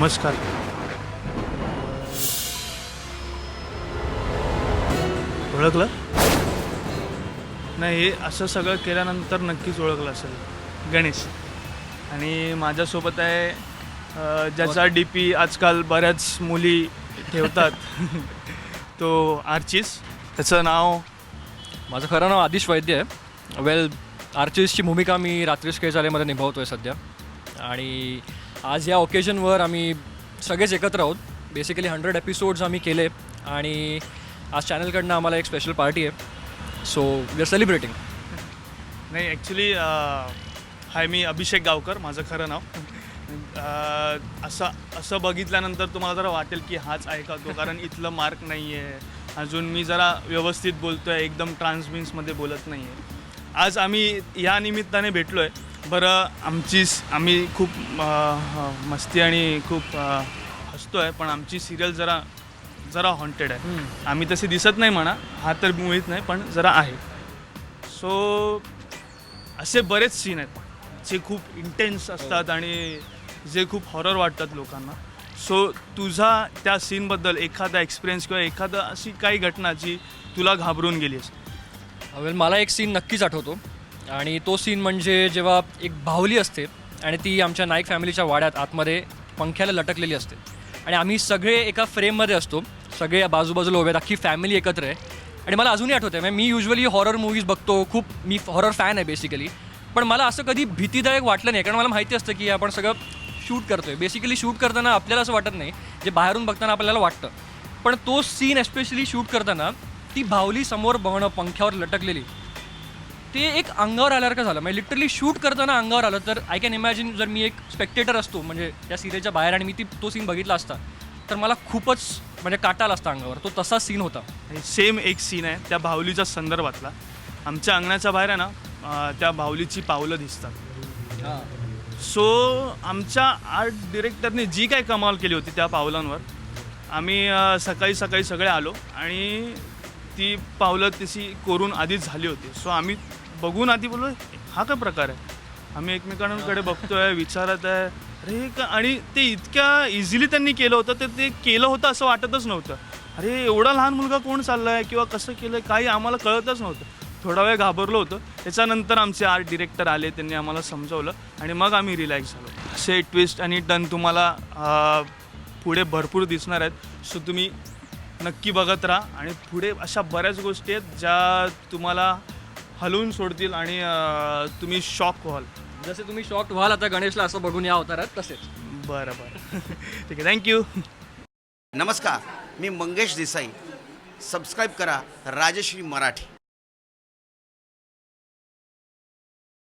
नमस्कार. ओळखलं नाही, हे असं सगळं केल्यानंतर नक्कीच ओळखलं असेल. गणेश. आणि माझ्यासोबत आहे ज्याचा DP आजकाल बऱ्याच मुली ठेवतात तो आर्चिस. त्याचं नाव, माझं खरं नाव आदिश वैद्य आहे. वेल, आर्चिसची भूमिका मी रात्रीस केजालेमध्ये निभावतो आहे सध्या. आणि आज या ओकेजनवर आम्ही सगळेच एकत्र आहोत. बेसिकली 100 एपिसोड्स आम्ही केले आणि आज चॅनलकडनं आम्हाला एक स्पेशल पार्टी आहे. So we are celebrating. नाही ॲक्च्युली हाय, मी अभिषेक गावकर माझं खरं नाव. असं बघितल्यानंतर तुम्हाला जरा वाटेल की हाच आहे का तो, कारण इथलं मार्क नाही आहे अजून. मी जरा व्यवस्थित बोलतो आहे, एकदम ट्रान्समिन्समध्ये बोलत नाही आहे. आज आम्ही या निमित्ताने भेटलो आहे. बरं, आम्ही खूप मस्ती आणि खूप हसतो आहे, पण आमची सिरियल जरा हॉन्टेड आहे. आम्ही तसे दिसत नाही म्हणा, हा तर मुळीच नाही, पण जरा आहे. सो असे बरेच सीन आहेत जे खूप इंटेन्स असतात आणि जे खूप हॉरर वाटतात लोकांना. सो तुझा त्या सीनबद्दल एखादा एक्सपिरियन्स किंवा एखादा अशी काही घटना जी तुला घाबरून गेली असेल? वेल, मला एक सीन नक्कीच आठवतो आणि तो सीन म्हणजे जेव्हा एक बाहुली असते आणि ती आमच्या नाईक फॅमिलीच्या वाड्यात आतमध्ये पंख्याला लटकलेली असते आणि आम्ही सगळे एका फ्रेममध्ये असतो, सगळे बाजूबाजूला उभे, अख्खी फॅमिली एकत्र आहे. आणि मला अजूनही आठवतं आहे, मी युजली हॉरर मूवीज बघतो, मी हॉरर फॅन आहे बेसिकली. पण मला असं कधी भीतीदायक वाटलं नाही, कारण मला माहिती असतं की आपण सगळं शूट करतो आहे. बेसिकली शूट करताना आपल्याला असं वाटत नाही, जे बाहेरून बघताना आपल्याला वाटतं. पण तो सीन एस्पेशली शूट करताना ती बाहुली समोर बघणं, पंख्यावर लटकलेली, ते एक अंगावर आल्यासारखं झालं. म्हणजे लिटरली शूट करताना अंगावर आलं. तर आय कॅन इमॅजिन जर मी एक स्पेक्टेटर असतो म्हणजे त्या सिरियलच्या बाहेर आणि मी तो सीन बघितला असता तर मला खूपच म्हणजे काटा आला असता अंगावर. तो तसा सीन होता. सेम एक सीन आहे त्या बाहुलीच्या संदर्भातला. आमच्या अंगणाच्या बाहेर आहे ना, त्या बाहुलीची पावलं दिसतात. सो आमच्या आर्ट डिरेक्टरने जी काय कमाल केली होती त्या पावलांवर, आम्ही सकाळी सगळे आलो आणि ती पावलं तशी कोरून आधीच झाली होती. सो आम्ही बघून आधी बोललो, हा काय प्रकार आहे? आम्ही एकमेकांकडे बघतोय, विचारत आहे, अरे का. आणि ते इतक्या इझिली त्यांनी केलं होतं, तर ते केलं होतं असं वाटतच नव्हतं. अरे एवढा लहान मुलगा कोण चालला आहे किंवा कसं केलं आहे काही आम्हाला कळतच नव्हतं. थोडा वेळ घाबरलो होतो. त्याच्यानंतर आमचे आर्ट डिरेक्टर आले, त्यांनी आम्हाला समजवलं आणि मग आम्ही रिलॅक्स झालो. असे ट्विस्ट आणि टर्न तुम्हाला पुढे भरपूर दिसणार आहेत. सो तुम्ही नक्की बघत राहा आणि पुढे अशा बऱ्याच गोष्टी आहेत ज्या तुम्हाला हलवून सोडतील आणि तुम्ही शॉक व्हाल. जसे तुम्ही शॉक्ड व्हाल आता गणेशला असं बघून या अवतारात तसेच. बरं ठीक आहे, थँक्यू. नमस्कार, मी मंगेश देसाई. सबस्क्राईब करा राजश्री मराठी.